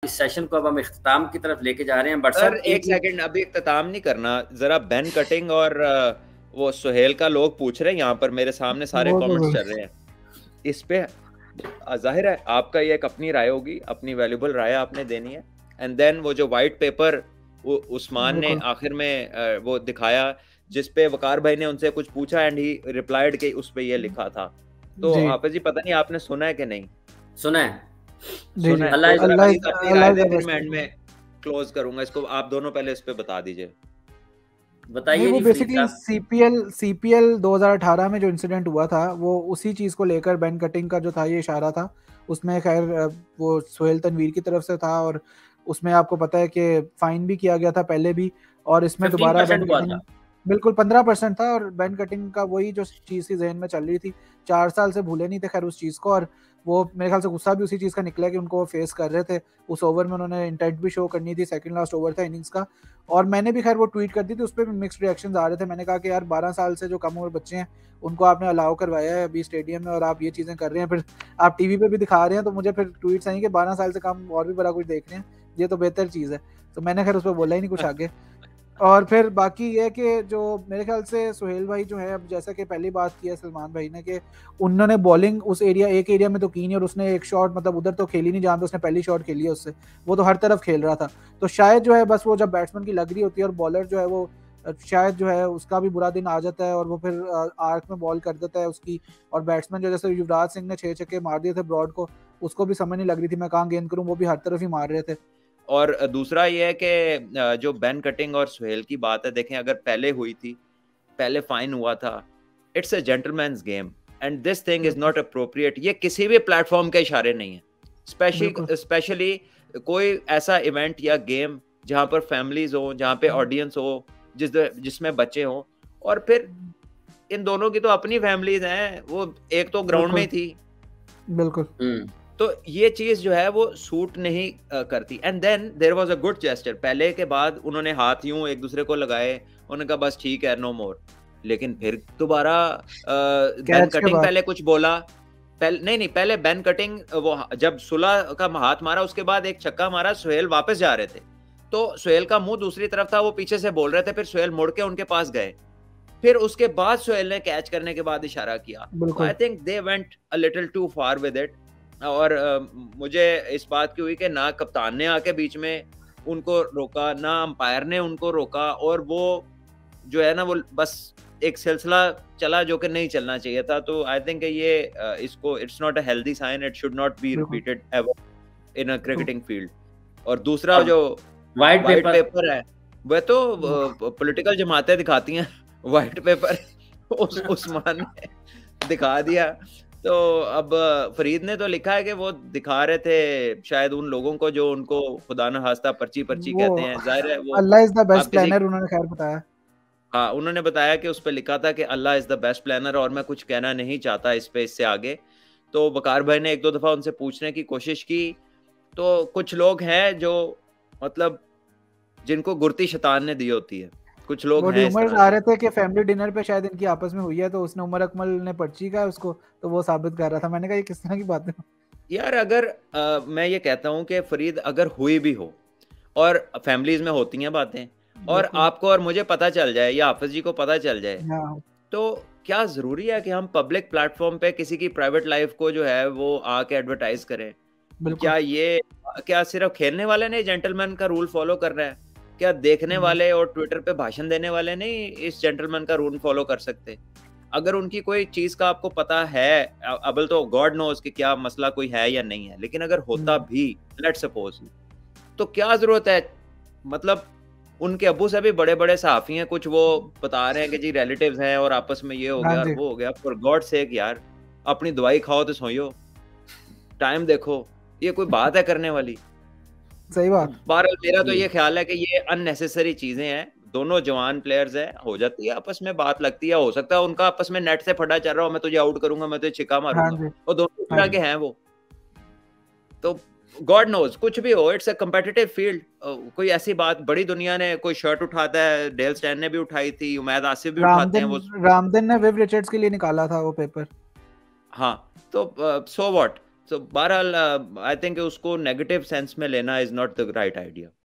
इस सेशन को अब हम इख्तिताम की तरफ लेके जा रहे हैं। बट सर एक सेकंड, अभी इख्तिताम नहीं करना, जरा बेन कटिंग और वो सुहेल का लोग पूछ रहे हैं यहाँ पर, मेरे सामने सारे कमेंट्स चल रहे हैं इस पे। जाहिर है आपका ये एक अपनी राय होगी, अपनी वैल्यूबल राय आपने देनी है। एंड देन वो जो वाइट पेपर उस्मान ने आखिर में वो दिखाया, जिसपे वकार भाई ने उनसे कुछ पूछा एंड ही रिप्लाइड कि उस पे ये लिखा था। तो हाफिज जी पता नहीं आपने सुना है कि नहीं? सुना है। फिर मैं एंड में क्लोज करूंगा इसको, आप दोनों पहले इस पे बता दीजिए। बताइए। वो बेसिकली सीपीएल 2018 में जो इंसिडेंट हुआ था वो उसी चीज को लेकर बैन कटिंग का जो था ये इशारा था। उसमें खैर वो सुहेल तनवीर की तरफ से था और उसमें आपको पता है कि फाइन भी किया गया था पहले भी, और इसमें दोबारा बैन कटिंग बिल्कुल 15% था। और बैन कटिंग का वही जो चीज़ थी जहन में चल रही थी, 4 साल से भूले नहीं थे खैर उस चीज़ को। और वो मेरे ख्याल से गुस्सा भी उसी चीज़ का निकला कि उनको फेस कर रहे थे उस ओवर में, उन्होंने इंटेंट भी शो करनी थी, सेकंड लास्ट ओवर था इनिंग्स का। और मैंने भी खैर वो ट्वीट कर दी थी, उस पर भी मिक्स्ड रिएक्शंस आ रहे थे। मैंने कहा कि यार 12 साल से जो कम उम्र बच्चे हैं उनको आपने अलाउ करवाया है अभी स्टेडियम में और आप ये चीज़ें कर रहे हैं, फिर आप टीवी पे भी दिखा रहे हैं। तो मुझे फिर ट्वीट्स आई कि 12 साल से कम और भी बड़ा कुछ देख रहे हैं, ये तो बेहतर चीज़ है। तो मैंने खैर उस पर बोला ही नहीं कुछ आगे। और फिर बाकी ये कि जो मेरे ख्याल से सुहेल भाई जो है, अब जैसा कि पहली बात की है सलमान भाई ने कि उन्होंने बॉलिंग उस एक एरिया में तो की नहीं, और उसने एक शॉट मतलब उधर तो खेली नहीं जहाँ पे उसने पहली शॉट खेली है उससे, वो तो हर तरफ खेल रहा था। तो शायद जो है बस वो जब बैट्समैन की लग रही होती है और बॉलर जो है वो शायद जो है उसका भी बुरा दिन आ जाता है और वो फिर आर्क में बॉल कर देता है उसकी। और बैट्समैन जो जैसे युवराज सिंह ने 6 छक्के मार दिए थे ब्रॉड को, उसको भी समझ नहीं लग रही थी मैं कहाँ गेंद करूँ, वो भी हर तरफ ही मार रहे थे। और दूसरा ये है कि जो बैन कटिंग और सुहेल की बात है, देखें अगर पहले हुई थी, पहले फाइन हुआ था, it's a gentleman's game and this thing is not appropriate. ये किसी भी प्लेटफॉर्म के इशारे नहीं है, स्पेशली कोई ऐसा इवेंट या गेम जहां पर फैमिलीज हो, जहां पे ऑडियंस हो, जिसमें बच्चे हो। और फिर इन दोनों की तो अपनी फैमिलीज हैं, वो एक तो ग्राउंड में थी। बिल्कुल। तो ये चीज जो है वो सूट नहीं करती। And then there was a good gesture, पहले के बाद उन्होंने हाथ यूं एक दूसरे को लगाए, उन्होंने कहा बस ठीक है नो मोर। लेकिन फिर दोबारा बैन कटिंग पहले कुछ बोला, पहले बैन कटिंग वो जब सुलह का हाथ मारा उसके बाद एक छक्का मारा, सुहेल वापस जा रहे थे तो सुहेल का मुंह दूसरी तरफ था, वो पीछे से बोल रहे थे, फिर सुहेल मुड़ के उनके पास गए, फिर उसके बाद सुहेल ने कैच करने के बाद इशारा किया। I think they went a little too far with it. और मुझे इस बात की हुई कि ना कप्तान ने आके बीच में उनको रोका, ना अंपायर ने उनको रोका, और वो जो है ना वो बस एक सिलसिला चला जो कि नहीं चलना चाहिए था। तो आई थिंक ये इसको it's not a healthy sign, it should not be repeated ever in a cricketing field. और दूसरा जो वाइट पेपर है वह तो पॉलिटिकल जमातें दिखाती हैं वाइट पेपर उस्मान ने दिखा दिया। तो अब फरीद ने तो लिखा है कि वो दिखा रहे थे शायद उन लोगों को जो उनको खुदा न खास्ता पर्ची कहते हैं। जाहिर है वो अल्लाह इज द बेस्ट प्लानर उन्होंने खैर बताया। हाँ, उन्होंने बताया कि उस पे लिखा था कि अल्लाह इज द बेस्ट प्लानर, और मैं कुछ कहना नहीं चाहता इस पे इससे आगे। तो वकार भाई ने 1-2 दफा उनसे पूछने की कोशिश की, तो कुछ लोग हैं जो मतलब जिनको गुरती शैतान ने दी होती है, कुछ लोग हैं। रूमर्स आ रहे थे कि फैमिली डिनर पे शायद इनकी आपस में हुई है, तो उसने उमर अकमल ने पर्ची का उसको, तो वो साबित कर रहा था। मैंने कहा ये किस तरह की बात है यार। अगर मैं ये कहता हूँ कि फरीद अगर हुई भी हो, और फैमिलीज में होती हैं बातें, और आपको और मुझे पता चल जाए या हाफिज जी को पता चल जाए, तो क्या जरूरी है कि हम पब्लिक प्लेटफॉर्म पे किसी की प्राइवेट लाइफ को जो है वो आके एडवर्टाइज करें? क्या सिर्फ खेलने वाले नहीं जेंटलमैन का रूल फॉलो कर रहे हैं? क्या देखने वाले और ट्विटर पे भाषण देने वाले नहीं इस जेंटलमैन का रूल फॉलो कर सकते? अगर उनकी कोई चीज का आपको पता है, अबल तो गॉड नोज कि क्या मसला कोई है या नहीं है, लेकिन अगर होता भी, लेट्स सपोज, तो क्या जरूरत है? मतलब उनके अब्बू से भी बड़े बड़े सहाफी हैं, कुछ वो बता रहे हैं कि जी रिलेटिव्स हैं और आपस में ये हो गया और वो हो गया। फॉर गॉड सेक यार, अपनी दवाई खाओ तो सोइयो, टाइम देखो, ये कोई बात है करने वाली? सही बात। बहरहाल मेरा तो ये ख्याल है कि ये अननेसेसरी चीजें हैं। दोनों जवान प्लेयर्स हैं, हो जाती है आपस में बात लगती है, हो सकता है उनका आपस में नेट से फटा चल रहा हो, मैं तुझे आउट करूंगा, मैं तुझे छिक्का मारूंगा, और दोनों तरह के हैं वो। तो गॉड नोज कुछ भी हो, इट्स अ कम्पिटिटिव फील्ड। कोई ऐसी बात बड़ी दुनिया ने कोई शर्ट उठाता है, डेल स्टैन ने भी उठाई थी, उमैद आसिफ भी उठाते हैं, वो रामदिन ने विव रिचर्ड्स के लिए निकाला था वो पेपर। हाँ, तो सो व्हाट, So बहरहाल आई थिंक उसको नेगेटिव सेंस में लेना is not the right idea.